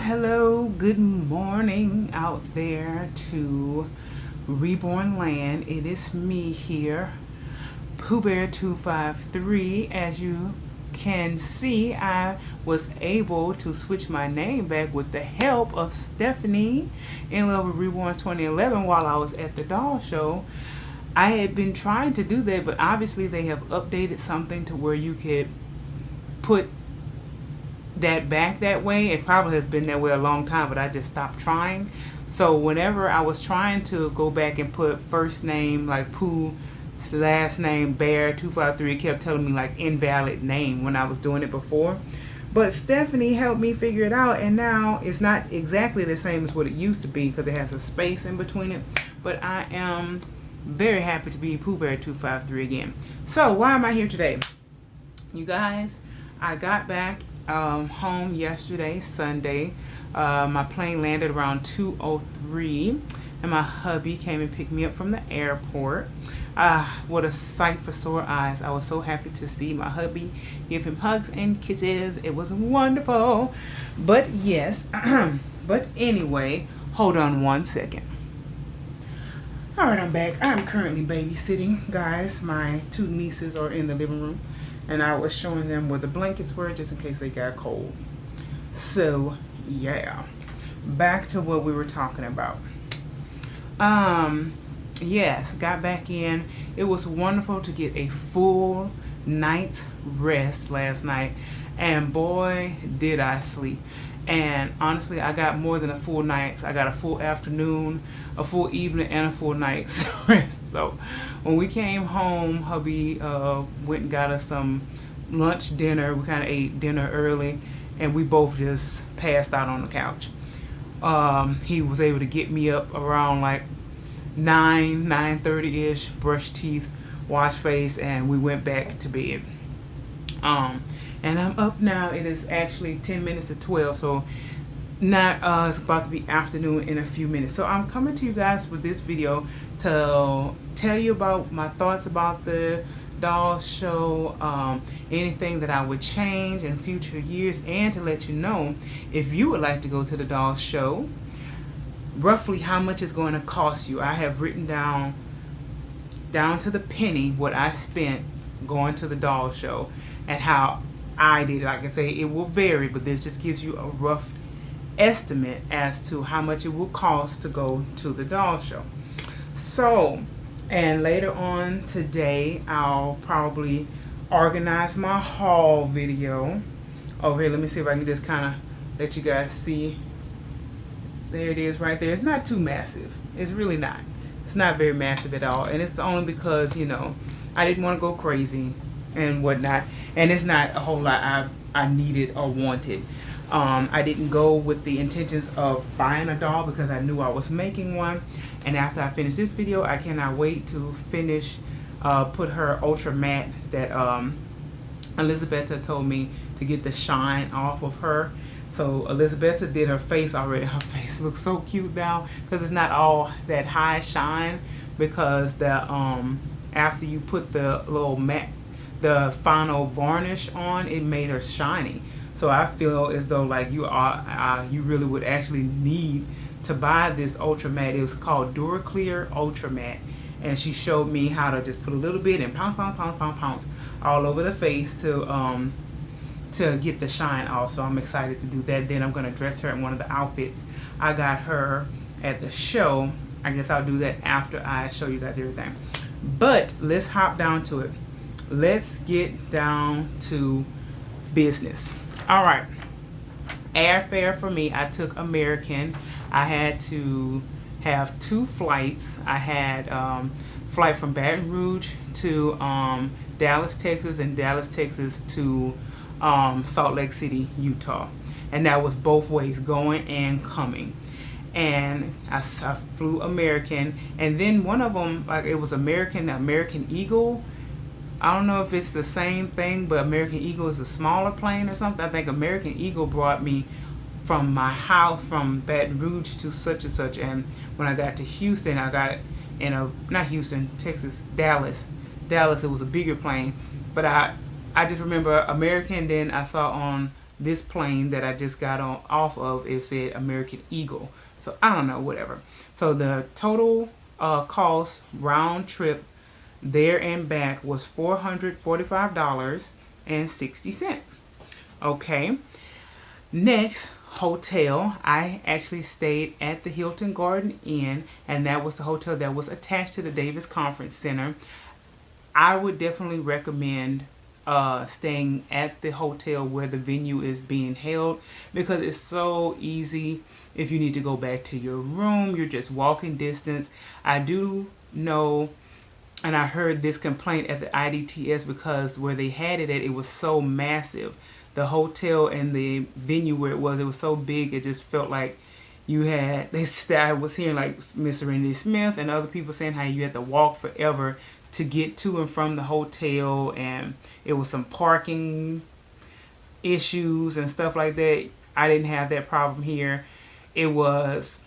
Hello, good morning out there to Reborn Land. It is me here, Pooh Bear 253. As you can see, I was able to switch my name back with the help of Stephanie in Love with Reborn 2011 while I was at the doll show. I had been trying to do that, but obviously they have updated something to where you could put that back that way. It probably has been that way a long time, but I just stopped trying. So whenever I was trying to go back and put first name like Pooh, last name Bear 253, it kept telling me like invalid name when I was doing it before. But Stephanie helped me figure it out, and now it's not exactly the same as what it used to be because it has a space in between it. But I am very happy to be Pooh Bear 253 again. So why am I here today? You guys, I got back home yesterday, Sunday. My plane landed around 2:03, and my hubby came and picked me up from the airport. What a sight for sore eyes. I was so happy to see my hubby, give him hugs and kisses. It was wonderful. But yes, but anyway, hold on one second. All right, I'm back. I'm currently babysitting, guys. My two nieces are in the living room, and I was showing them where the blankets were just in case they got cold. So, yeah. Back to what we were talking about. Yes, got back in. It was wonderful to get a full night's rest last night, and boy, did I sleep. And honestly, I got more than a full night. I got a full afternoon, a full evening, and a full night's rest. So when we came home, hubby went and got us some lunch, dinner. We kind of ate dinner early, and we both just passed out on the couch. He was able to get me up around like 9:30-ish, brush teeth, wash face, and we went back to bed. And I'm up now. It is actually 10 minutes to 12, so not it's about to be afternoon in a few minutes. So I'm coming to you guys with this video to tell you about my thoughts about the doll show, anything that I would change in future years, and to let you know if you would like to go to the doll show, roughly how much it's going to cost you. I have written down to the penny what I spent going to the doll show and how I did. Like I say, it will vary, but this just gives you a rough estimate as to how much it will cost to go to the doll show. So, and later on today, I'll probably organize my haul video. Over here, let me see if I can just kind of let you guys see. There it is right there. It's not too massive. It's really not. It's not very massive at all. And it's only because, you know, I didn't want to go crazy and whatnot. And it's not a whole lot I needed or wanted. I didn't go with the intentions of buying a doll because I knew I was making one. And after I finish this video, I cannot wait to finish, put her ultra matte that Elizabeth told me to get the shine off of her. So Elizabeth did her face already. Her face looks so cute now because it's not all that high shine, because the after you put the little matte, the final varnish on, it made her shiny. So I feel as though like you really would actually need to buy this ultra matte. It was called Duraclear Ultra Matte, and she showed me how to just put a little bit and pounce all over the face to get the shine off. So I'm excited to do that. Then I'm going to dress her in one of the outfits I got her at the show. I guess I'll do that after I show you guys everything. But let's hop down to it. Let's get down to business. All right. Airfare for me, I took American. I had to have 2 flights. I had flight from Baton Rouge to Dallas, Texas, and Dallas, Texas to Salt Lake City, Utah, and that was both ways, going and coming. And I flew American, and then one of them, like, it was American Eagle. I don't know if it's the same thing, but American Eagle is a smaller plane or something. I think American Eagle brought me from my house from Baton Rouge to such and such, and when I got to Houston, I got in a, not Houston, Texas, Dallas, it was a bigger plane, but I just remember American. Then I saw on this plane that I just got on off of, it said American Eagle. So I don't know, whatever. So the total cost round trip there and back was $445.60. Okay. Next, hotel. I actually stayed at the Hilton Garden Inn, and that was the hotel that was attached to the Davis Conference Center. I would definitely recommend staying at the hotel where the venue is being held, because it's so easy. If you need to go back to your room, you're just walking distance. I do know, and I heard this complaint at the IDTS, because where they had it at, it was so massive. The hotel and the venue where it was so big, it just felt like you had, they said, I was hearing like Miss Serenity Smith and other people saying how you had to walk forever to get to and from the hotel, and it was some parking issues and stuff like that. I didn't have that problem here. It was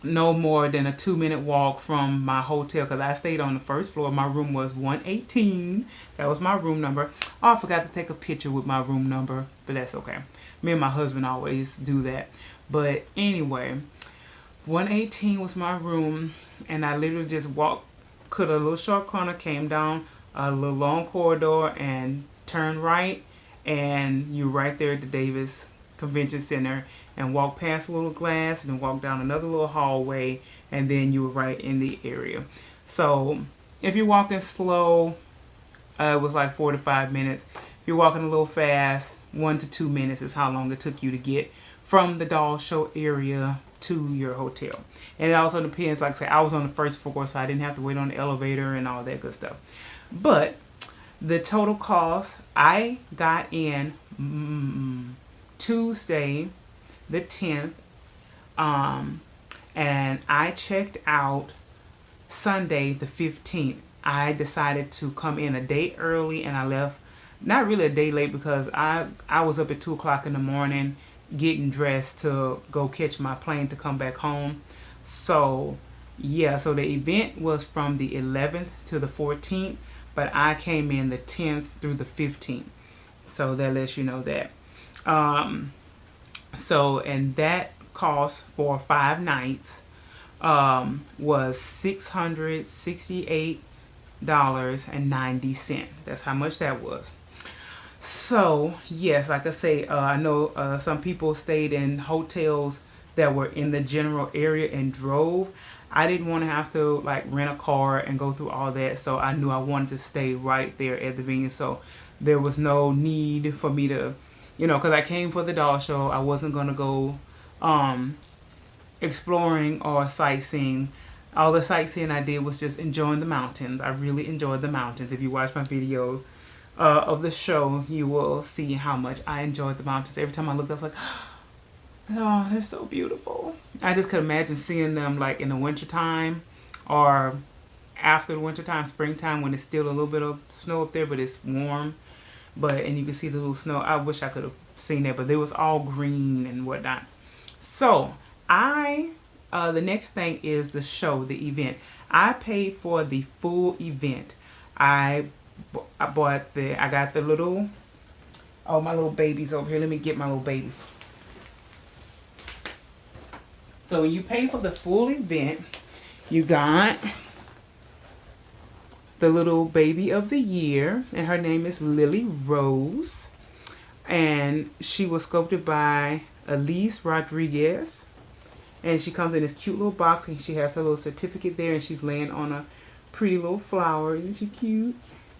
no more than a 2-minute walk from my hotel, because I stayed on the first floor. My room was 118. That was my room number. Oh, I forgot to take a picture with my room number, but that's okay. Me and my husband always do that. But anyway, 118 was my room, and I literally just walked, cut a little short corner, came down a little long corridor, and turned right, and you're right there at the Davis Convention Center, and walk past a little glass and walk down another little hallway, and then you were right in the area. So if you're walking slow, it was like 4 to 5 minutes. If you're walking a little fast, 1 to 2 minutes is how long it took you to get from the doll show area to your hotel. And it also depends, like I said, I was on the first floor, so I didn't have to wait on the elevator and all that good stuff. But the total cost, I got in Tuesday the 10th, and I checked out Sunday the 15th. I decided to come in a day early, and I left not really a day late, because I was up at 2 o'clock in the morning getting dressed to go catch my plane to come back home. So yeah, so the event was from the 11th to the 14th, but I came in the 10th through the 15th. So that lets you know that. So, and that cost for 5 nights was $668.90. That's how much that was. So yes, like I say, I know some people stayed in hotels that were in the general area and drove. I didn't want to have to like rent a car and go through all that, so I knew I wanted to stay right there at the venue. So there was no need for me to, because I came for the doll show. I wasn't going to go exploring or sightseeing. All the sightseeing I did was just enjoying the mountains. I really enjoyed the mountains. If you watch my video of the show, you will see how much I enjoyed the mountains. Every time I looked, I was like, oh, they're so beautiful. I just could imagine seeing them like in the wintertime, or after the wintertime, springtime, when it's still a little bit of snow up there, but it's warm. And you can see the little snow. I wish I could have seen that, but it was all green and whatnot. So the next thing is the show, the event. I paid for the full event. I got the little, my little baby's over here. Let me get my little baby. So when you pay for the full event, you got the little baby of the year, and her name is Lily Rose, and she was sculpted by Elise Rodriguez, and she comes in this cute little box, and she has her little certificate there, and she's laying on a pretty little flower. Isn't she cute?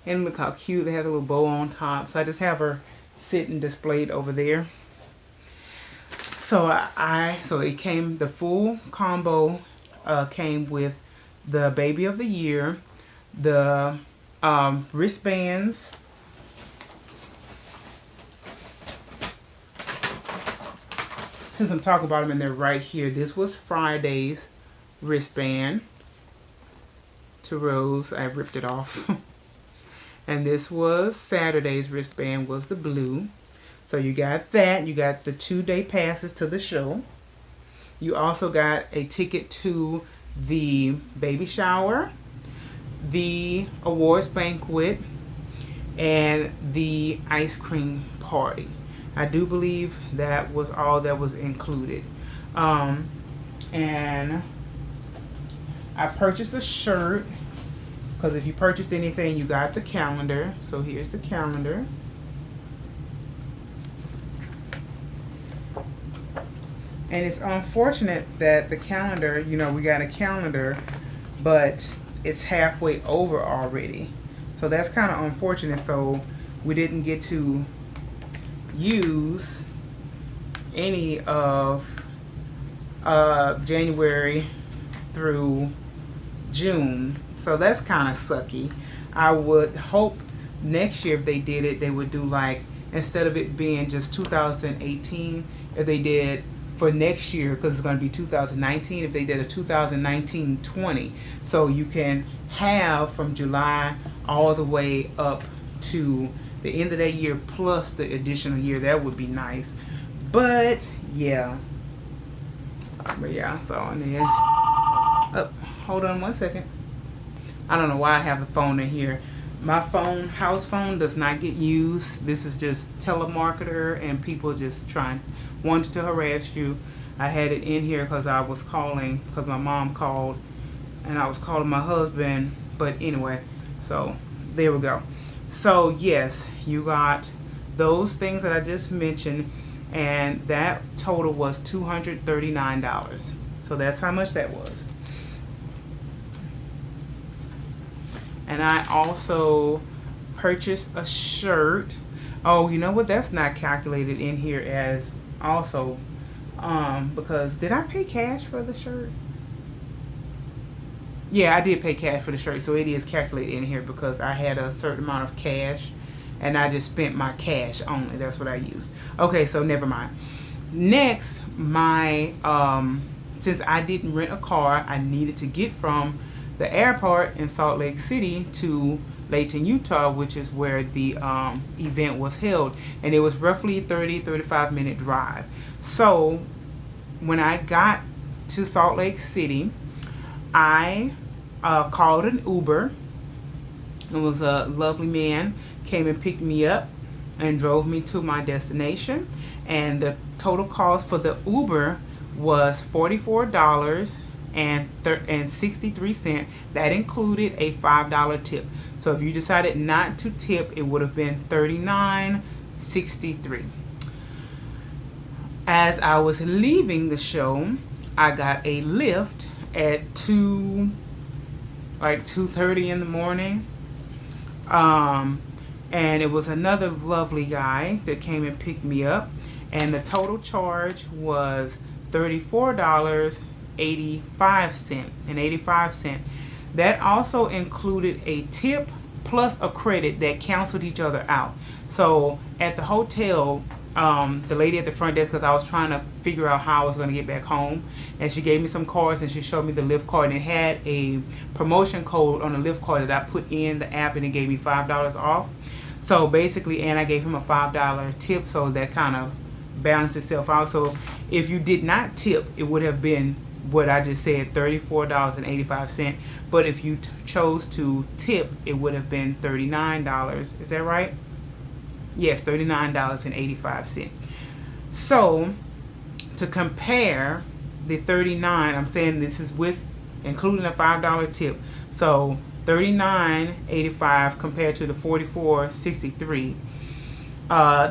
And look how cute, they have a little bow on top. So I just have her sitting displayed over there. So it came, the full combo came with the baby of the year, the wristbands, since I'm talking about them and they're right here, this was Friday's wristband to Rose. I ripped it off. And this was Saturday's wristband, was the blue. So you got that. You got the 2-day passes to the show. You also got a ticket to the baby shower, the awards banquet, and the ice cream party. I do believe that was all that was included. And I purchased a shirt, because if you purchased anything, you got the calendar. So here's the calendar. And it's unfortunate that the calendar, you know, we got a calendar, but it's halfway over already. So that's kind of unfortunate. So we didn't get to use any of January through June. So that's kind of sucky. I would hope next year if they did it, they would do like, instead of it being just 2018, if they did for next year, because it's going to be 2019, if they did a 2019-20, so you can have from July all the way up to the end of that year plus the additional year. That would be nice. But yeah, so and then hold on one second. I don't know why I have the phone in here. My phone, house phone, does not get used. This is just telemarketer and people just wanted to harass you. I had it in here because I was calling, because my mom called and I was calling my husband. But anyway, so there we go. So yes, you got those things that I just mentioned, and that total was $239. So that's how much that was. And I also purchased a shirt. Oh, you know what? That's not calculated in here as also, because did I pay cash for the shirt? Yeah, I did pay cash for the shirt, so it is calculated in here because I had a certain amount of cash, and I just spent my cash only. That's what I used. Okay, so never mind. Next, my since I didn't rent a car, I needed to get from the airport in Salt Lake City to Layton, Utah, which is where the event was held, and it was roughly 35 minute drive. So when I got to Salt Lake City, I called an Uber. It was a lovely man, came and picked me up and drove me to my destination, and the total cost for the Uber was $44.63. That included a $5 tip. So if you decided not to tip, it would have been $39.63. As I was leaving the show, I got a Lyft at 2:30 in the morning. And it was another lovely guy that came and picked me up, and the total charge was $34.85. That also included a tip plus a credit that canceled each other out. So at the hotel, the lady at the front desk, because I was trying to figure out how I was going to get back home, and she gave me some cards and she showed me the Lyft card, and it had a promotion code on the Lyft card that I put in the app, and it gave me $5 off. So basically, and I gave him a $5 tip, so that kind of balanced itself out. So if you did not tip, it would have been what I just said, $34.85. But if you chose to tip, it would have been $39. Is that right? Yes, $39.85. So to compare the 39, I'm saying this is with including a $5 tip. So $39.85 compared to the $44.63.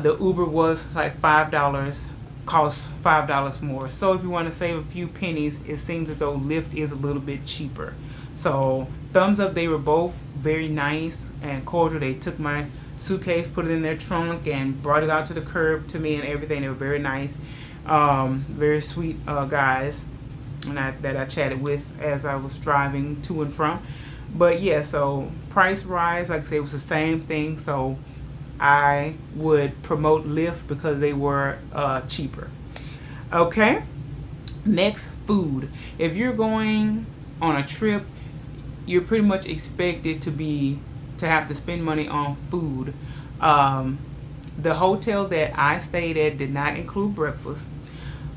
The Uber was like $5, cost $5 more. So if you want to save a few pennies, it seems as though Lyft is a little bit cheaper. So thumbs up, they were both very nice and cordial. They took my suitcase, put it in their trunk, and brought it out to the curb to me and everything. They were very nice, very sweet guys, and that I chatted with as I was driving to and from. But yeah, so price rise, like I said, it was the same thing. So I would promote Lyft because they were cheaper. Okay, next, food. If you're going on a trip, you're pretty much expected to have to spend money on food. The hotel that I stayed at did not include breakfast.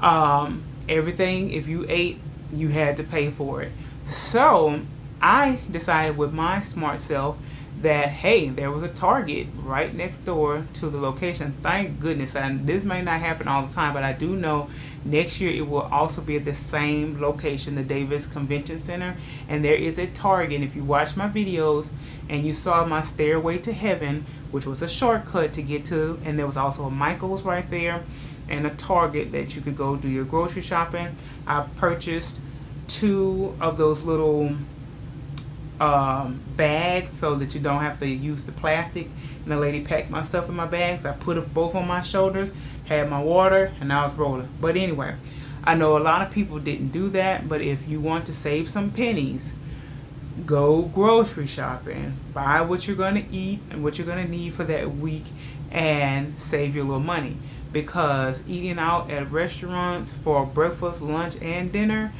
Everything, if you ate, you had to pay for it. So I decided with my smart self that, hey, there was a Target right next door to the location. Thank goodness. And this may not happen all the time, but I do know next year it will also be at the same location, the Davis Convention Center. And there is a Target. And if you watch my videos and you saw my Stairway to Heaven, which was a shortcut to get to, and there was also a Michael's right there and a Target that you could go do your grocery shopping. I purchased 2 of those little bags so that you don't have to use the plastic. And the lady packed my stuff in my bags. I put it both on my shoulders, had my water, and I was rolling. But anyway, I know a lot of people didn't do that, but if you want to save some pennies, go grocery shopping, buy what you're going to eat and what you're going to need for that week, and save your little money. Because eating out at restaurants for breakfast, lunch, and dinner,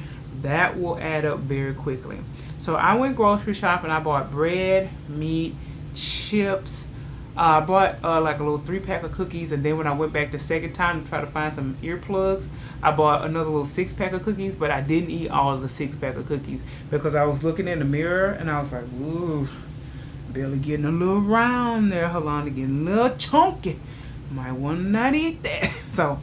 that will add up very quickly. So I went grocery shopping. I bought bread, meat, chips. I bought like a little 3-pack of cookies, and then when I went back the second time to try to find some earplugs, I bought another little 6-pack of cookies, but I didn't eat all of the 6-pack of cookies because I was looking in the mirror and I was like, ooh, belly getting a little round there, Holanda getting a little chunky. Might want to not eat that. So,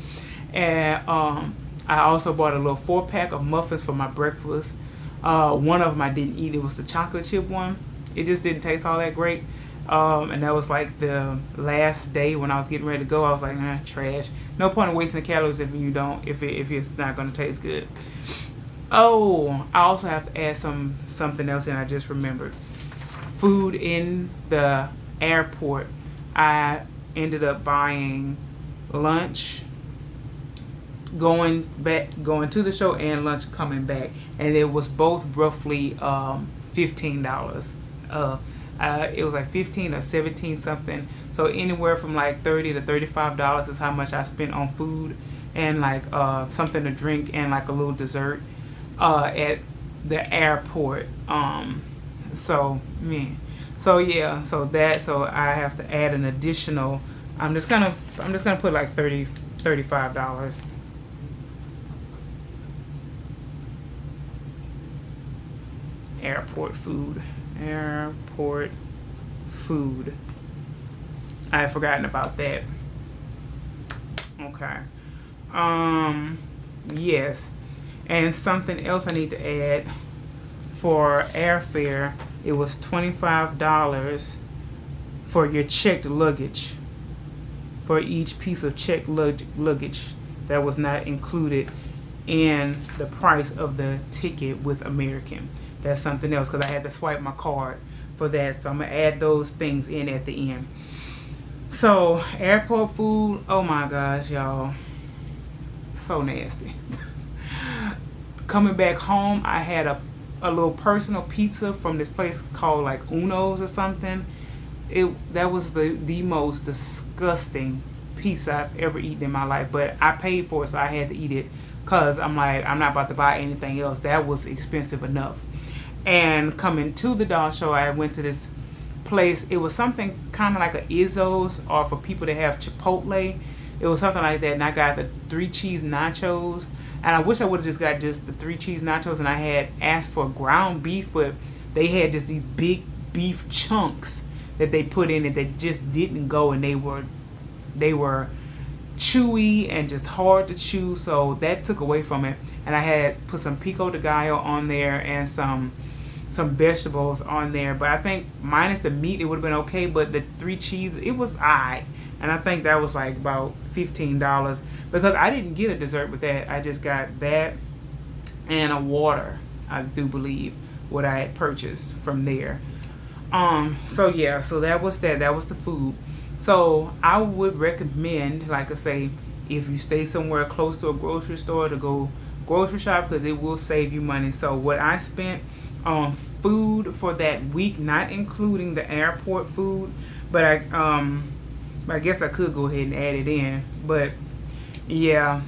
and I also bought a little 4-pack of muffins for my breakfast. One of them I didn't eat. It was the chocolate chip one. It just didn't taste all that great. And that was like the last day when I was getting ready to go. I was like, nah, trash. No point in wasting calories if it's not going to taste good. Oh, I also have to add something else, and I just remembered. Food in the airport. I ended up buying lunch, going to the show, and lunch coming back, and it was both roughly $15. It was like 15 or 17 something. So anywhere from like $30 to $35 is how much I spent on food and like something to drink and like a little dessert at the airport. So I have to add an additional. I'm just gonna put like $35. Airport food. I had forgotten about that. Okay. Yes. And something else I need to add for airfare. It was $25 for your checked luggage. For each piece of checked luggage that was not included in the price of the ticket with American. That's something else because I had to swipe my card for that. So I'm going to add those things in at the end. So airport food, oh my gosh, y'all. So nasty. Coming back home, I had a little personal pizza from this place called like Uno's or something. That was the most disgusting pizza I've ever eaten in my life. But I paid for it, so I had to eat it because I'm like, I'm not about to buy anything else. That was expensive enough. And coming to the dog show, I went to this place. It was something kind of like a Izzo's, or for people that have Chipotle. It was something like that, and I got the 3 cheese nachos. And I wish I would have just got just the 3 cheese nachos, and I had asked for ground beef, but they had just these big beef chunks that they put in it that just didn't go, and they were chewy and just hard to chew, so that took away from it. And I had put some pico de gallo on there and some vegetables on there, but I think minus the meat it would have been okay, but the 3 cheese, it was alright. And I think that was like about $15 because I didn't get a dessert with that. I just got that and a water, I do believe, what I had purchased from there. So that was the food. So I would recommend, like I say, if you stay somewhere close to a grocery store, to go grocery shop because it will save you money. So what I spent on food for that week, not including the airport food, but I guess I could go ahead and add it in. But yeah,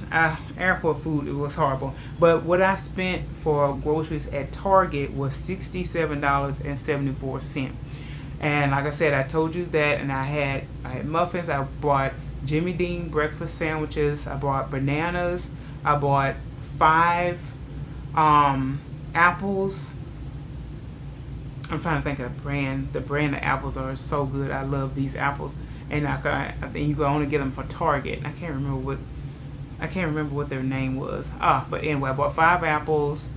airport food, it was horrible. But what I spent for groceries at Target was $67.74. And like I said, I told you that, and I had muffins. I bought Jimmy Dean breakfast sandwiches. I bought bananas. I bought 5 apples. I'm trying to think of the brand. The brand of apples are so good. I love these apples, and I think you can only get them for Target. I can't remember what their name was. But anyway, I bought 5 apples.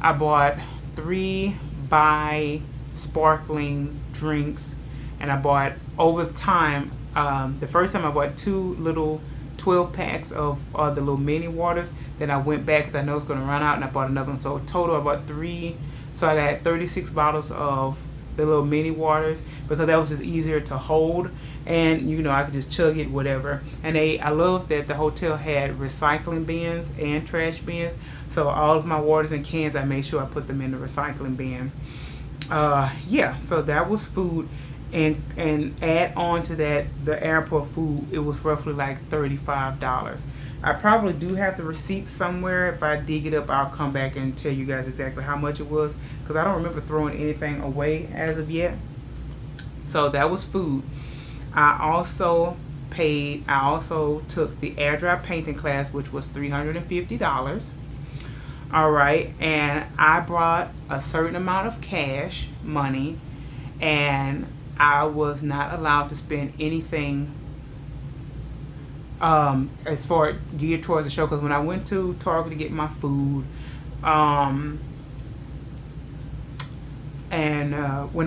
I bought 3 by sparkling drinks, and I bought over time. The first time I bought 2 little 12 packs of the little mini waters. Then I went back because I know it's going to run out, and I bought another one. So total, I bought 3. So I got 36 bottles of the little mini waters because that was just easier to hold, and I could just chug it, whatever. And I love that the hotel had recycling bins and trash bins. So all of my waters and cans, I made sure I put them in the recycling bin. Yeah, so that was food, and add on to that the airport food. It was roughly like $35. I probably do have the receipt somewhere. If I dig it up, I'll come back and tell you guys exactly how much it was, because I don't remember throwing anything away as of yet. So that was food. I also took the air dry painting class, which was $350. All right, and I brought a certain amount of cash money, and I was not allowed to spend anything as far geared towards the show, because when I went to Target to get my food, when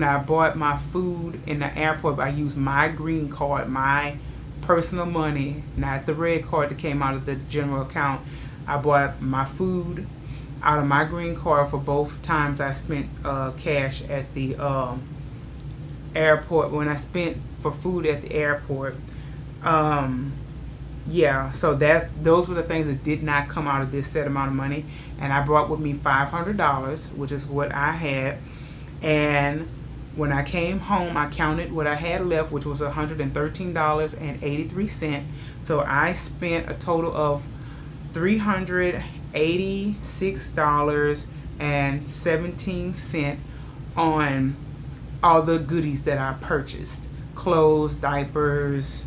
I bought my food in the airport, I used my green card, my personal money, not the red card that came out of the general account. I bought my food out of my green card for both times I spent cash at the airport. When I spent for food at the airport, yeah, so those were the things that did not come out of this set amount of money. And I brought with me $500, which is what I had. And when I came home, I counted what I had left, which was $113.83. So I spent a total of $386.17 on all the goodies that I purchased: clothes, diapers,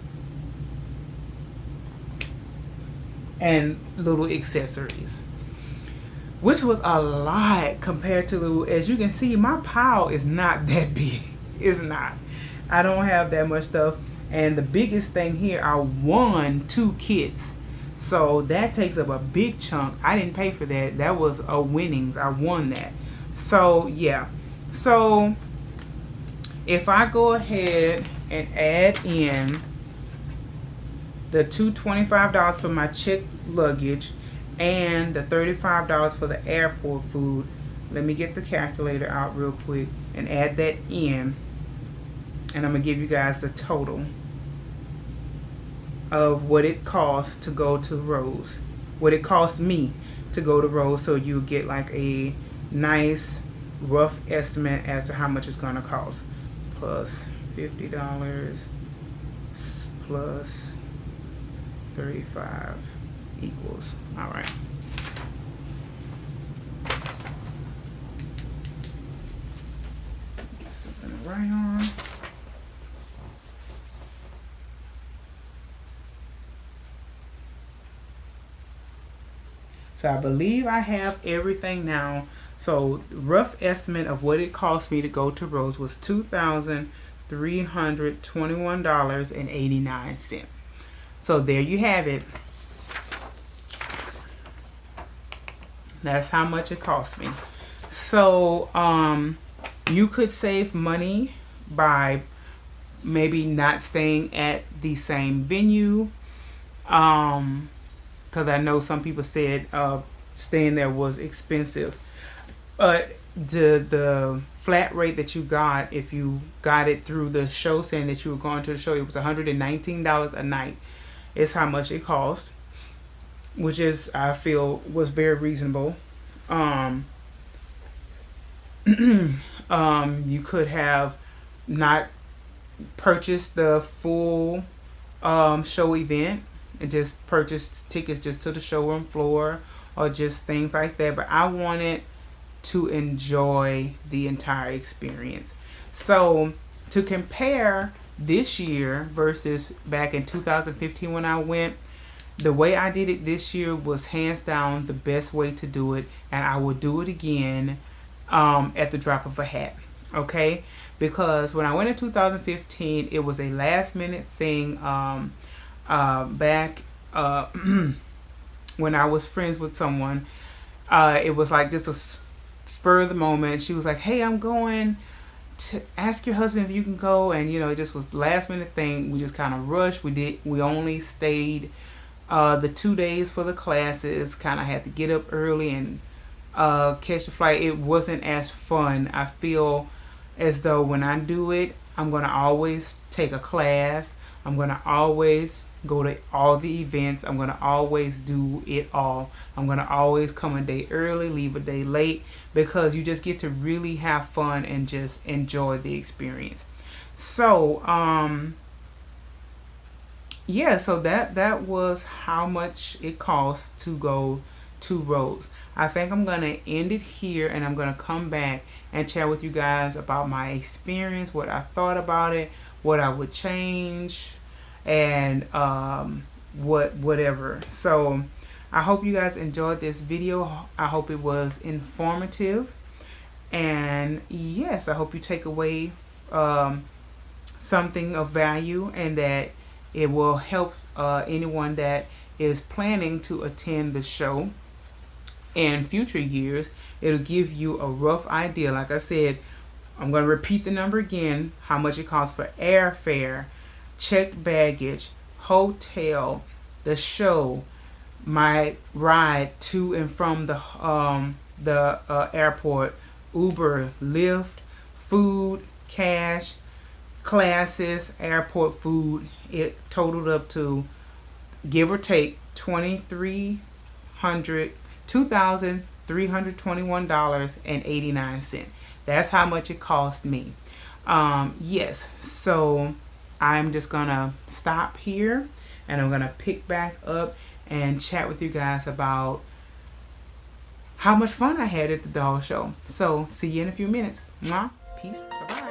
and little accessories, which was a lot compared to as you can see, my pile is not that big. It's not. I don't have that much stuff. And the biggest thing here, I won 2 kits. So that takes up a big chunk. I didn't pay for that. That was a winnings. I won that. So yeah. So if I go ahead and add in the $225 for my checked luggage and the $35 for the airport food, let me get the calculator out real quick and add that in, and I'm gonna give you guys the total of what it costs to go to Rose, what it cost me to go to Rose, so you get like a nice rough estimate as to how much it's gonna cost. Plus $50 plus 35 equals. All right. Get something to write on. So I believe I have everything now. So rough estimate of what it cost me to go to Rose was $2,321.89. So there you have it. That's how much it cost me. So you could save money by maybe not staying at the same venue, because I know some people said staying there was expensive. But the flat rate that you got, if you got it through the show, saying that you were going to the show, it was $119 a night is how much it cost, which is, I feel, was very reasonable. You could have not purchased the full show event and just purchased tickets just to the showroom floor or just things like that, but I wanted to enjoy the entire experience. So to compare this year versus back in 2015 when I went, the way I did it this year was hands down the best way to do it, and I will do it again at the drop of a hat. Okay, because when I went in 2015, it was a last minute thing. Back when I was friends with someone, it was like just a spur of the moment. She was like, "Hey, I'm going to ask your husband if you can go," and it just was last minute thing. We just kind of rushed. We only stayed the 2 days for the classes. Kind of had to get up early and catch the flight. It wasn't as fun. I feel as though when I do it, I'm gonna always take a class. I'm gonna always go to all the events. I'm gonna always do it all. I'm gonna always come a day early, leave a day late, because you just get to really have fun and just enjoy the experience. So, yeah, so that was how much it costs to go 2 rows. I think I'm gonna end it here, and I'm gonna come back and chat with you guys about my experience, what I thought about it, what I would change, and whatever. So I hope you guys enjoyed this video. I hope it was informative, and yes, I hope you take away something of value, and that it will help anyone that is planning to attend the show in future years. It'll give you a rough idea. Like I said, I'm going to repeat the number again, how much it costs for airfare, checked baggage, hotel, the show, my ride to and from the airport, Uber, Lyft, food, cash, classes, airport food. It totaled up to, give or take, $2,321.89. That's how much it cost me. Yes, so I'm just gonna stop here, and I'm gonna pick back up and chat with you guys about how much fun I had at the doll show. So see you in a few minutes. Mwah. Peace. Bye bye.